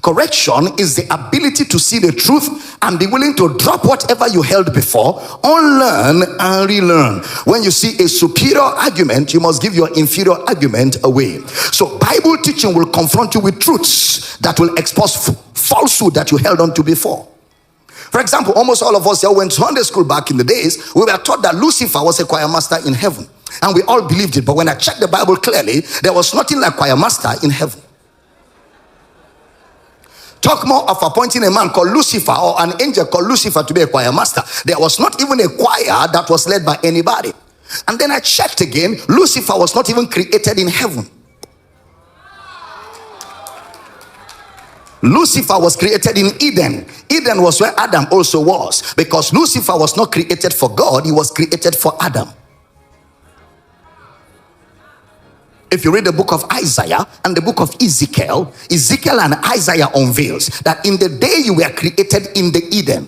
Correction is the ability to see the truth and be willing to drop whatever you held before, unlearn and relearn. When you see a superior argument, you must give your inferior argument away. So Bible teaching will confront you with truths that will expose falsehood that you held on to before. For example, almost all of us here went to Sunday school back in the days. We were taught that Lucifer was a choir master in heaven, and we all believed it. But when I checked the Bible clearly, there was nothing like choir master in heaven. Talk more of appointing a man called Lucifer or an angel called Lucifer to be a choir master. There was not even a choir that was led by anybody. And then I checked again. Lucifer was not even created in heaven. Lucifer was created in Eden. Eden was where Adam also was, because Lucifer was not created for God, he was created for Adam. If you read the book of Isaiah and the book of Ezekiel, Ezekiel and Isaiah unveils that in the day you were created in the Eden.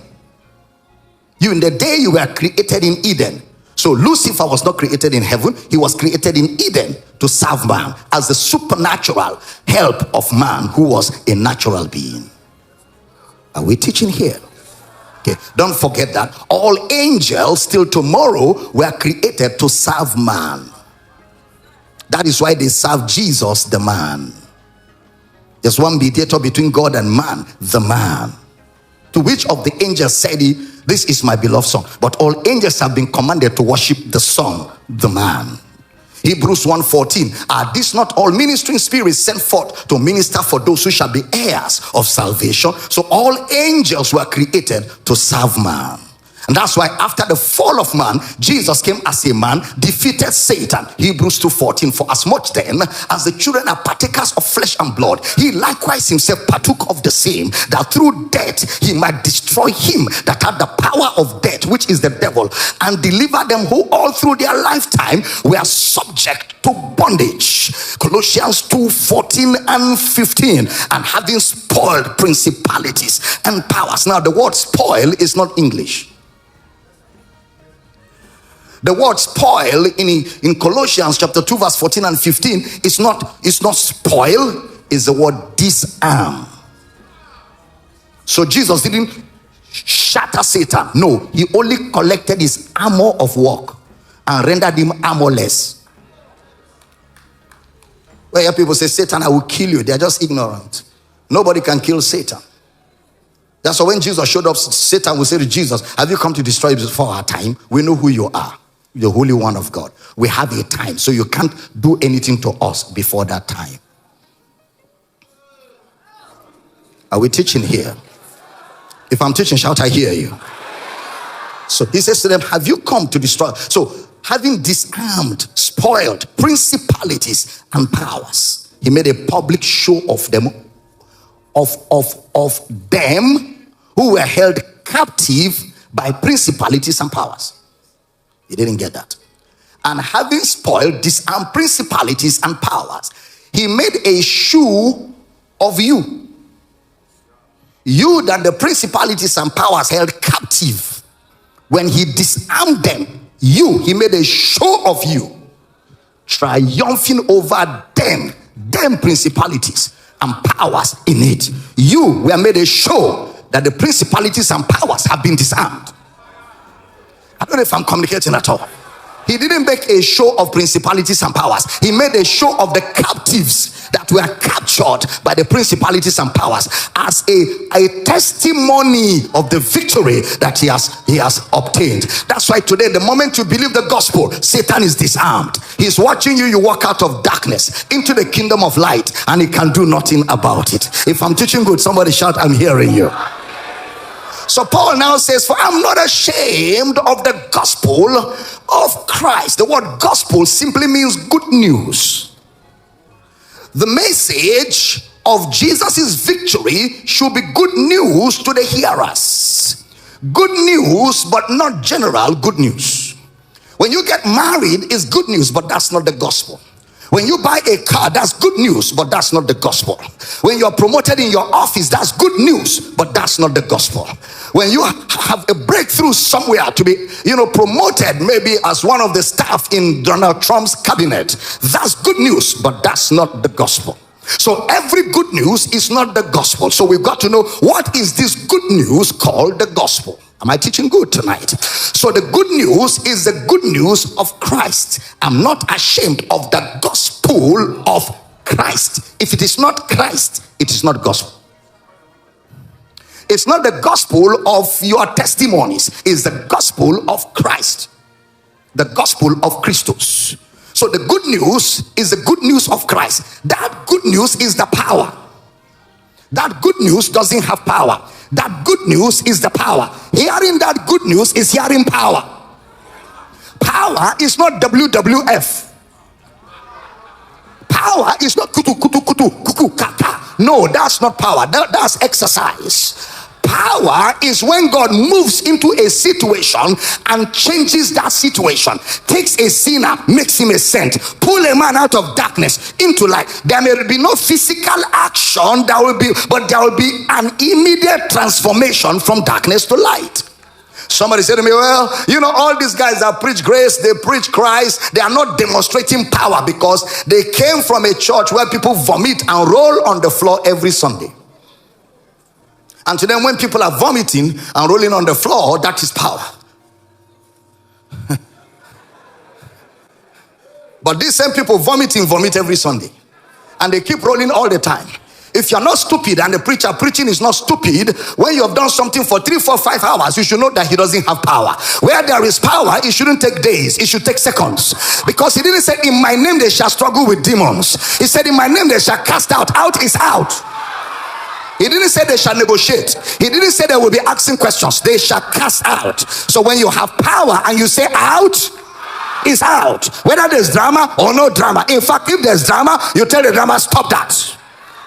In the day you were created in Eden. So Lucifer was not created in heaven, he was created in Eden to serve man as the supernatural help of man who was a natural being. Are we teaching here? Okay, don't forget that all angels till tomorrow were created to serve man. That is why they serve Jesus, the man. There's one mediator between God and man, the man. To which of the angels said he, "This is my beloved son." But all angels have been commanded to worship the son, the man. Hebrews 1:14, are these not all ministering spirits sent forth to minister for those who shall be heirs of salvation? So all angels were created to serve man. And that's why after the fall of man, Jesus came as a man, defeated Satan. Hebrews 2:14, for as much then as the children are partakers of flesh and blood, he likewise himself partook of the same, that through death he might destroy him that had the power of death, which is the devil, and deliver them who all through their lifetime were subject to bondage. Colossians 2:14 and 15, and having spoiled principalities and powers. Now the word spoil is not English. The word spoil in Colossians chapter 2 verse 14 and 15 is not spoil, is the word disarm. So Jesus didn't shatter Satan. No, he only collected his armor of work and rendered him armorless. Where people say, "Satan, I will kill you," they are just ignorant. Nobody can kill Satan. That's why when Jesus showed up, Satan will say to Jesus, "Have you come to destroy us before our time? We know who you are, the Holy One of God. We have a time, so you can't do anything to us before that time." Are we teaching here? If I'm teaching, shout, "I hear you." So he says to them, "Have you come to destroy?" So having disarmed, spoiled principalities and powers, he made a public show of them, of them who were held captive by principalities and powers. He didn't get that. And having spoiled, disarmed principalities and powers, he made a shoe of you. You that the principalities and powers held captive. When he disarmed them, he made a show of you, triumphing over them principalities and powers in it. You were made a show that the principalities and powers have been disarmed. I don't know if I'm communicating at all. He didn't make a show of principalities and powers. He made a show of the captives that were captured by the principalities and powers as a testimony of the victory that he has obtained. That's why today, the moment you believe the gospel, Satan is disarmed. He's watching you walk out of darkness into the kingdom of light, and he can do nothing about it. If I'm teaching good, somebody shout, "I'm hearing you." So Paul now says, "For I'm not ashamed of the gospel of Christ." The word gospel simply means good news. The message of Jesus' victory should be good news to the hearers. Good news, but not general good news. When you get married, it's good news, but that's not the gospel. When you buy a car, that's good news, but that's not the gospel. When you're promoted in your office, that's good news, but that's not the gospel. When you have a breakthrough somewhere to be, promoted, maybe as one of the staff in Donald Trump's cabinet, that's good news, but that's not the gospel. So every good news is not the gospel. So we've got to know, what is this good news called the gospel? Am I teaching good tonight? So the good news is the good news of Christ. I'm not ashamed of the gospel of Christ. If it is not Christ, it is not gospel. It's not the gospel of your testimonies. It's the gospel of Christ. The gospel of Christus. So the good news is the good news of Christ. That good news is the power. That good news doesn't have power. That good news is the power. Hearing that good news is hearing power. Power is not WWF. Power is not kutu kutu kutu kuku kaka. No, that's not power. That's exercise. Power is when God moves into a situation and changes that situation, takes a sinner, makes him a saint, pull a man out of darkness into light. There may be no physical action, but there will be an immediate transformation from darkness to light. Somebody said to me, well, you know, all these guys that preach grace, they preach Christ, they are not demonstrating power because they came from a church where people vomit and roll on the floor every Sunday. And to them, when people are vomiting and rolling on the floor, that is power. But these same people vomit every Sunday. And they keep rolling all the time. If you're not stupid and the preacher preaching is not stupid, when you have done something for 3, 4, 5 hours, you should know that he doesn't have power. Where there is power, it shouldn't take days, it should take seconds. Because he didn't say, in my name they shall struggle with demons. He said, in my name they shall cast out. Out is out. He didn't say they shall negotiate. He didn't say they will be asking questions. They shall cast out. So when you have power and you say out, it's out. Whether there's drama or no drama. In fact, if there's drama, you tell the drama, stop that.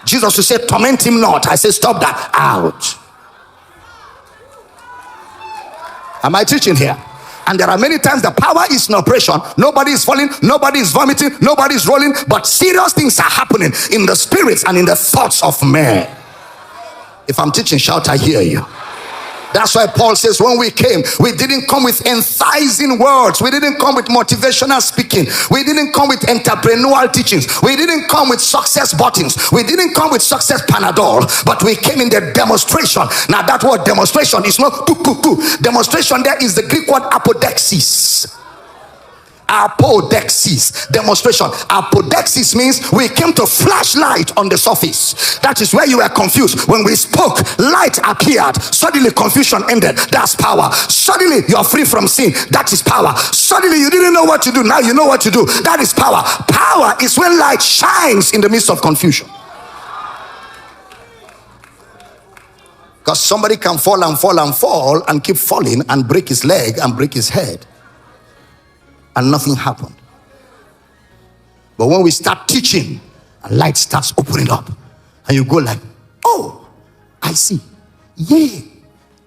Jesus will say, torment him not. I say, stop that. Out. Am I teaching here? And there are many times the power is in operation. Nobody is falling, nobody is vomiting, nobody is rolling, but serious things are happening in the spirits and in the thoughts of men. If I'm teaching, shout, I hear you. That's why Paul says, when we came, we didn't come with enticing words. We didn't come with motivational speaking. We didn't come with entrepreneurial teachings. We didn't come with success buttons. We didn't come with success Panadol. But we came in the demonstration. Now that word demonstration is not demonstration. There is the Greek word apodexis. Apodexis, demonstration. Apodexis means we came to flash light on the surface. That is where you were confused. When we spoke, light appeared. Suddenly confusion ended. That's power. Suddenly you are free from sin. That is power. Suddenly you didn't know what to do. Now you know what to do. That is power. Power is when light shines in the midst of confusion. Because somebody can fall and fall and fall and keep falling and break his leg and break his head, and nothing happened. But when we start teaching, a light starts opening up, and you go like, oh, I see. Yeah,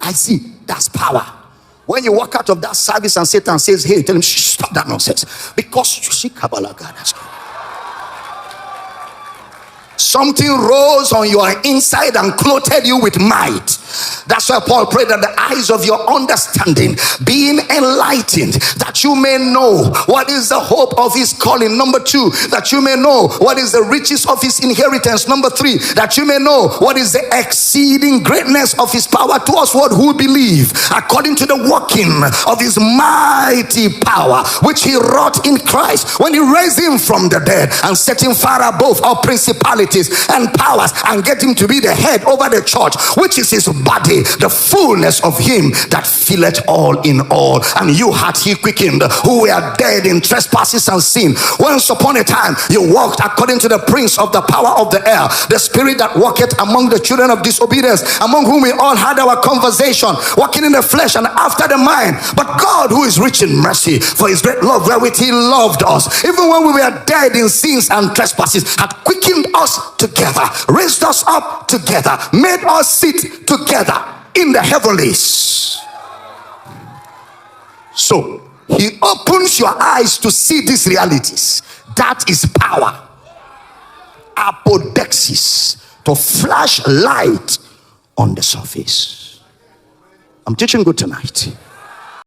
I see. That's power. When you walk out of that service and Satan says, hey, tell him, stop that nonsense. Because you see Kabbalah, God has come. Something rose on your inside and clothed you with might. That's why Paul prayed that the eyes of your understanding being enlightened, that you may know what is the hope of his calling. Number 2, that you may know what is the riches of his inheritance. Number 3, that you may know what is the exceeding greatness of his power towards what who believe, according to the working of his mighty power, which he wrought in Christ when he raised him from the dead and set him far above all principalities and powers, and get him to be the head over the church, which is his body, the fullness of him that filleth all in all. And you hath he quickened, who were dead in trespasses and sin. Once upon a time you walked according to the prince of the power of the air, the spirit that walketh among the children of disobedience, among whom we all had our conversation, walking in the flesh and after the mind. But God, who is rich in mercy, for his great love wherewith he loved us, even when we were dead in sins and trespasses, hath quickened us together, raised us up together, made us sit together in the heavenlies. So he opens your eyes to see these realities. That is power. Apodexis, to flash light on the surface. I'm teaching good tonight.